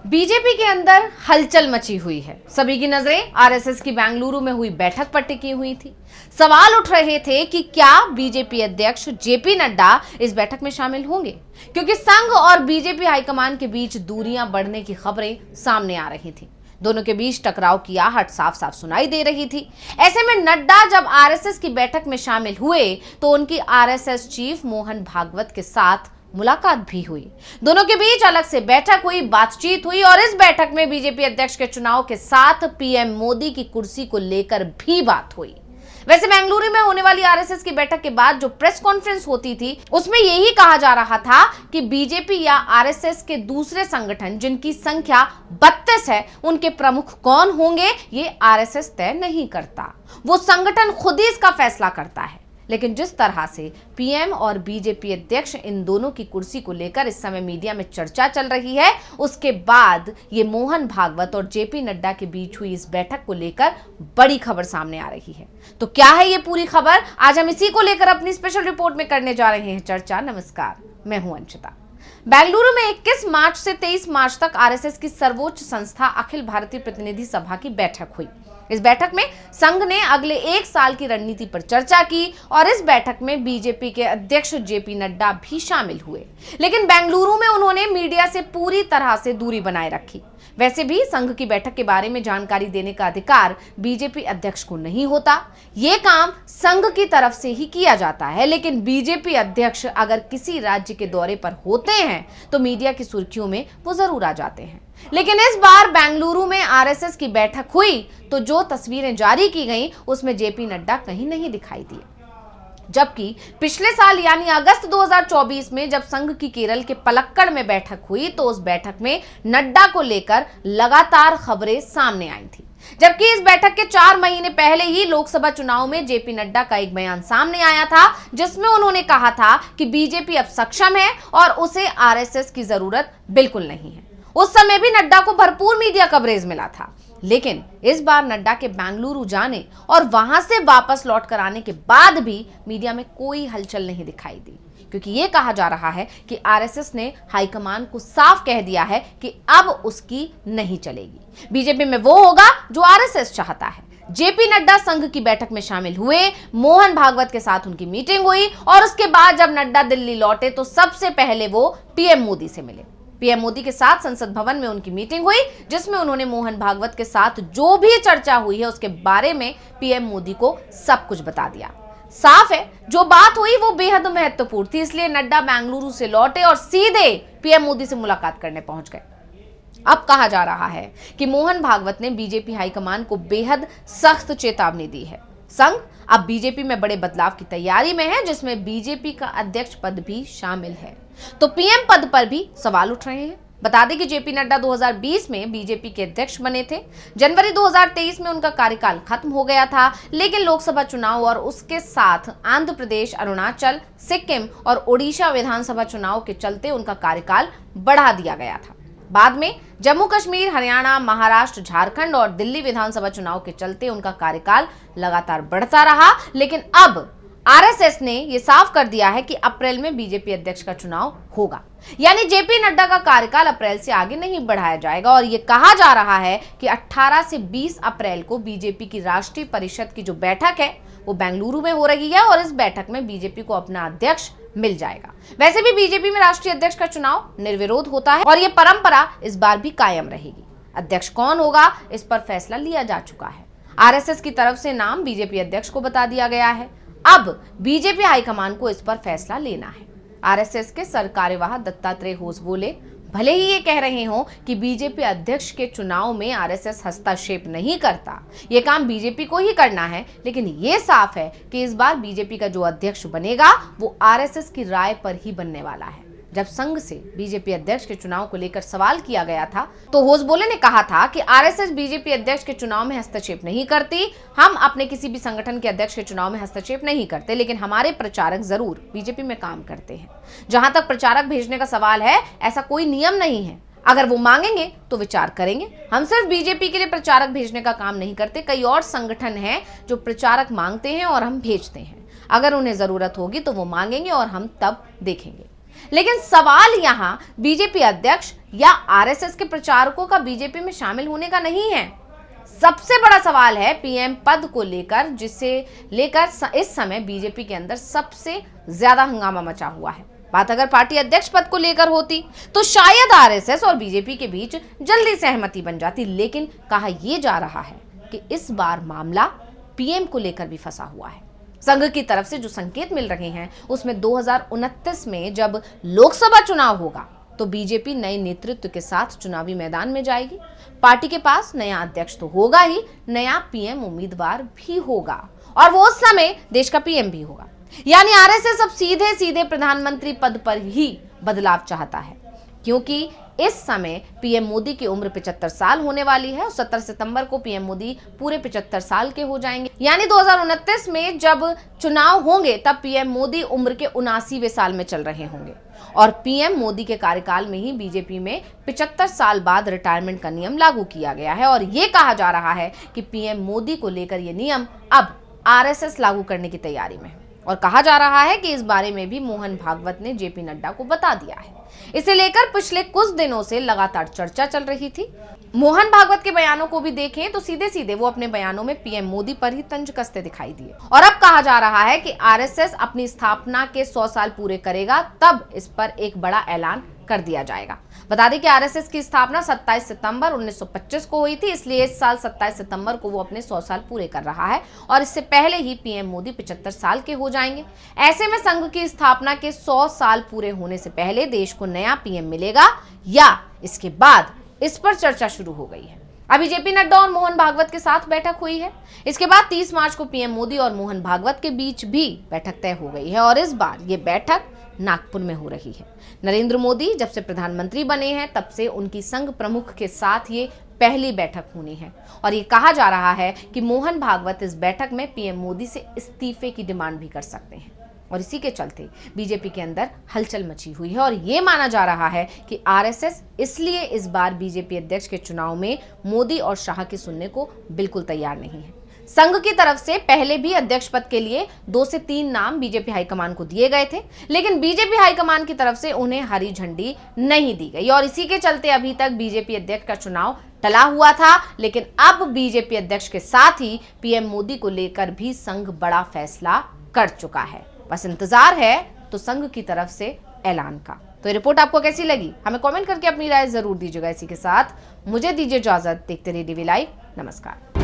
BJP के अंदर हलचल मची हुई है। सभी की नजरें आरएसएस की बेंगलुरु में हुई बैठक पर टिकी हुई थी। सवाल उठ रहे थे कि क्या बीजेपी अध्यक्ष जेपी नड्डा इस बैठक में शामिल होंगे, क्योंकि संघ और बीजेपी हाईकमान के बीच दूरियां बढ़ने की खबरें सामने आ रही थी। दोनों के बीच टकराव की आहट साफ साफ सुनाई दे रही थी। ऐसे में नड्डा जब आरएसएस की बैठक में शामिल हुए तो उनकी आरएसएस चीफ मोहन भागवत के साथ मुलाकात भी हुई। दोनों के बीच अलग से बैठक हुई, बातचीत हुई और इस बैठक में बीजेपी अध्यक्ष के चुनाव के साथ पीएम मोदी की कुर्सी को लेकर भी बात हुई। वैसे बेंगलुरु में होने वाली आरएसएस की बैठक के बाद जो प्रेस कॉन्फ्रेंस होती थी उसमें यही कहा जा रहा था कि बीजेपी या आरएसएस के दूसरे संगठन जिनकी संख्या 32 है उनके प्रमुख कौन होंगे ये आरएसएस तय नहीं करता, वो संगठन खुद ही इसका फैसला करता है। लेकिन जिस तरह से पीएम और बीजेपी अध्यक्ष इन दोनों की कुर्सी को लेकर इस समय मीडिया में चर्चा चल रही है, उसके बाद ये मोहन भागवत और जेपी नड्डा के बीच हुई इस बैठक को लेकर बड़ी खबर सामने आ रही है। तो क्या है ये पूरी खबर, आज हम इसी को लेकर अपनी स्पेशल रिपोर्ट में करने जा रहे हैं चर्चा। नमस्कार, मैं हूं अंशिता। बेंगलुरु में 21 मार्च से 23 मार्च तक आरएसएस की सर्वोच्च संस्था अखिल भारतीय प्रतिनिधि सभा की बैठक हुई। इस बैठक में संघ ने अगले 1 साल की रणनीति पर चर्चा की और इस बैठक में बीजेपी के अध्यक्ष जेपी नड्डा भी शामिल हुए। लेकिन बेंगलुरु में उन्होंने मीडिया से पूरी तरह से दूरी बनाए रखी। वैसे भी संघ की बैठक के बारे में जानकारी देने का अधिकार बीजेपी अध्यक्ष को नहीं होता, ये काम संघ की तरफ से ही किया जाता है। लेकिन बीजेपी अध्यक्ष अगर किसी राज्य के दौरे पर होते हैं तो मीडिया की सुर्खियों में वो जरूर आ जाते हैं। लेकिन इस बार बेंगलुरु में आरएसएस की बैठक हुई तो जो तस्वीरें जारी की गईं उसमें जेपी नड्डा कहीं नहीं दिखाई दिए, जबकि पिछले साल यानी अगस्त 2024 में जब संघ की केरल के पलक्कड़ में बैठक हुई तो उस बैठक में नड्डा को लेकर लगातार खबरें सामने आई थी। जबकि इस बैठक के 4 महीने पहले ही लोकसभा चुनाव में जेपी नड्डा का एक बयान सामने आया था जिसमें उन्होंने कहा था कि बीजेपी अब सक्षम है और उसे आरएसएस की जरूरत बिल्कुल नहीं है। उस समय भी नड्डा को भरपूर मीडिया कवरेज मिला था। लेकिन इस बार नड्डा के बेंगलुरु जाने और वहां से वापस लौट कर आने के बाद भी मीडिया में कोई हलचल नहीं दिखाई दी, क्योंकि ये कहा जा रहा है कि आरएसएस ने हाईकमान को साफ कह दिया है कि अब उसकी नहीं चलेगी। बीजेपी में वो होगा जो आरएसएस चाहता है। जेपी नड्डा संघ की बैठक में शामिल हुए, मोहन भागवत के साथ उनकी मीटिंग हुई और उसके बाद जब नड्डा दिल्ली लौटे तो सबसे पहले वो पीएम मोदी से मिले। पीएम मोदी के साथ संसद भवन में उनकी मीटिंग हुई जिसमें उन्होंने मोहन भागवत के साथ जो भी चर्चा हुई है उसके बारे में पीएम मोदी को सब कुछ बता दिया। साफ है जो बात हुई वो बेहद महत्वपूर्ण थी, इसलिए नड्डा बेंगलुरु से लौटे और सीधे पीएम मोदी से मुलाकात करने पहुंच गए। अब कहा जा रहा है कि मोहन भागवत ने बीजेपी हाईकमान को बेहद सख्त चेतावनी दी है। संघ अब बीजेपी में बड़े बदलाव की तैयारी में है जिसमें बीजेपी का अध्यक्ष पद भी शामिल है, तो पीएम पद पर भी सवाल उठ रहे हैं। बता दें कि जेपी नड्डा 2020 में बीजेपी के अध्यक्ष बने थे। जनवरी 2023 में उनका कार्यकाल खत्म हो गया था, लेकिन लोकसभा चुनाव और उसके साथ आंध्र प्रदेश, अरुणाचल, सिक्किम और ओडिशा विधानसभा चुनाव के चलते उनका कार्यकाल बढ़ा दिया गया था। बाद में जम्मू कश्मीर, हरियाणा, महाराष्ट्र, झारखंड और दिल्ली विधानसभा चुनाव के चलते उनका कार्यकाल लगातार बढ़ता रहा। लेकिन अब आरएसएस ने यह साफ कर दिया है कि अप्रैल में बीजेपी अध्यक्ष का चुनाव होगा, यानी जेपी नड्डा का कार्यकाल अप्रैल से आगे नहीं बढ़ाया जाएगा। और यह कहा जा रहा है कि 18 से 20 अप्रैल को बीजेपी की राष्ट्रीय परिषद की जो बैठक है वो बेंगलुरु में हो रही है और इस बैठक में बीजेपी को अपना अध्यक्ष मिल जाएगा। वैसे भी बीजेपी में राष्ट्रीय अध्यक्ष का चुनाव निर्विरोध होता है और यह परंपरा इस बार भी कायम रहेगी। अध्यक्ष कौन होगा इस पर फैसला लिया जा चुका है। आरएसएस की तरफ से नाम बीजेपी अध्यक्ष को बता दिया गया है। अब बीजेपी हाईकमान को इस पर फैसला लेना है। आरएसएस के सरकार्यवाह दत्तात्रेय होस बोले, भले ही ये कह रहे हो कि बीजेपी अध्यक्ष के चुनाव में आरएसएस हस्तक्षेप नहीं करता, ये काम बीजेपी को ही करना है, लेकिन ये साफ है कि इस बार बीजेपी का जो अध्यक्ष बनेगा वो आरएसएस की राय पर ही बनने वाला है। जब संघ से बीजेपी अध्यक्ष के चुनाव को लेकर सवाल किया गया था तो होसबोले ने कहा था कि आरएसएस बीजेपी अध्यक्ष के चुनाव में हस्तक्षेप नहीं करती, हम अपने किसी भी संगठन के अध्यक्ष के चुनाव में हस्तक्षेप नहीं करते, लेकिन हमारे प्रचारक जरूर बीजेपी में काम करते हैं। जहां तक प्रचारक भेजने का सवाल है, ऐसा कोई नियम नहीं है, अगर वो मांगेंगे तो विचार करेंगे। हम सिर्फ बीजेपी के लिए प्रचारक भेजने का काम नहीं करते, कई और संगठन हैं जो प्रचारक मांगते हैं और हम भेजते हैं। अगर उन्हें जरूरत होगी तो वो मांगेंगे और हम तब देखेंगे। लेकिन सवाल यहाँ बीजेपी अध्यक्ष या आरएसएस के प्रचारकों का बीजेपी में शामिल होने का नहीं है। सबसे बड़ा सवाल है पीएम पद को लेकर, जिसे लेकर इस समय बीजेपी के अंदर सबसे ज्यादा हंगामा मचा हुआ है। बात अगर पार्टी अध्यक्ष पद को लेकर होती तो शायद आरएसएस और बीजेपी के बीच जल्दी सहमति बन जाती, लेकिन कहा यह जा रहा है कि इस बार मामला पीएम को लेकर भी फंसा हुआ है। संघ की तरफ से जो संकेत मिल रहे हैं उसमें 2029 में जब लोकसभा चुनाव होगा तो बीजेपी नए नेतृत्व के साथ चुनावी मैदान में जाएगी। पार्टी के पास नया अध्यक्ष तो होगा ही, नया पीएम उम्मीदवार भी होगा और वो उस समय देश का पीएम भी होगा। यानी आरएसएस अब सीधे सीधे प्रधानमंत्री पद पर ही बदलाव चाहता है, क्योंकि इस समय पीएम मोदी की उम्र 75 साल होने वाली है और 17 सितंबर को पीएम मोदी पूरे 75 साल के हो जाएंगे। यानी 2029 में जब चुनाव होंगे तब पीएम मोदी उम्र के 79वें साल में चल रहे होंगे और पीएम मोदी के कार्यकाल में ही बीजेपी में 75 साल बाद रिटायरमेंट का नियम लागू किया गया है। और ये कहा जा रहा है कि पीएम मोदी को लेकर ये नियम अब आरएसएस लागू करने की तैयारी में है और कहा जा रहा है कि इस बारे में भी मोहन भागवत ने जेपी नड्डा को बता दिया है। इसे लेकर पिछले कुछ दिनों से लगातार चर्चा चल रही थी। मोहन भागवत के बयानों को भी देखें तो सीधे सीधे वो अपने बयानों में पीएम मोदी पर ही तंज कसते दिखाई दिए और अब कहा जा रहा है कि आरएसएस अपनी स्थापना के 100 साल पूरे करेगा तब इस पर एक बड़ा ऐलान कर दिया जाएगा। बता दें कि आरएसएस की स्थापना 27 सितंबर 1925 को हुई थी, इसलिए इस साल 27 सितंबर को वो अपने 100 साल पूरे कर रहा है और इससे पहले ही पीएम मोदी 75 साल के हो जाएंगे। ऐसे में संघ की स्थापना के 100 साल पूरे होने से पहले देश को नया पीएम मिलेगा या इसके बाद, इस पर चर्चा शुरू हो गई है। अभी जेपी नड्डा और मोहन भागवत के साथ बैठक हुई है। इसके बाद 30 मार्च को पीएम मोदी और मोहन भागवत के बीच भी बैठक तय हो गई है और इस बार ये बैठक नागपुर में हो रही है। नरेंद्र मोदी जब से प्रधानमंत्री बने हैं तब से उनकी संघ प्रमुख के साथ ये पहली बैठक होनी है और ये कहा जा रहा है कि मोहन भागवत इस बैठक में पीएम मोदी से इस्तीफे की डिमांड भी कर सकते हैं और इसी के चलते बीजेपी के अंदर हलचल मची हुई है और ये माना जा रहा है कि आरएसएस इसलिए इस बार बीजेपी अध्यक्ष के चुनाव में मोदी और शाह की सुनने को बिल्कुल तैयार नहीं है। संघ की तरफ से पहले भी अध्यक्ष पद के लिए 2 से 3 नाम बीजेपी हाईकमान को दिए गए थे, लेकिन बीजेपी हाईकमान की तरफ से उन्हें हरी झंडी नहीं दी गई और इसी के चलते अभी तक बीजेपी अध्यक्ष का चुनाव टला हुआ था। लेकिन अब बीजेपी अध्यक्ष के साथ ही पीएम मोदी को लेकर भी संघ बड़ा फैसला कर चुका है। बस इंतजार है तो संघ की तरफ से ऐलान का। तो ये रिपोर्ट आपको कैसी लगी हमें कमेंट करके अपनी राय जरूर दीजिएगा। इसी के साथ मुझे दीजिए इजाजत। देखते रहिए डीवी लाइव। नमस्कार।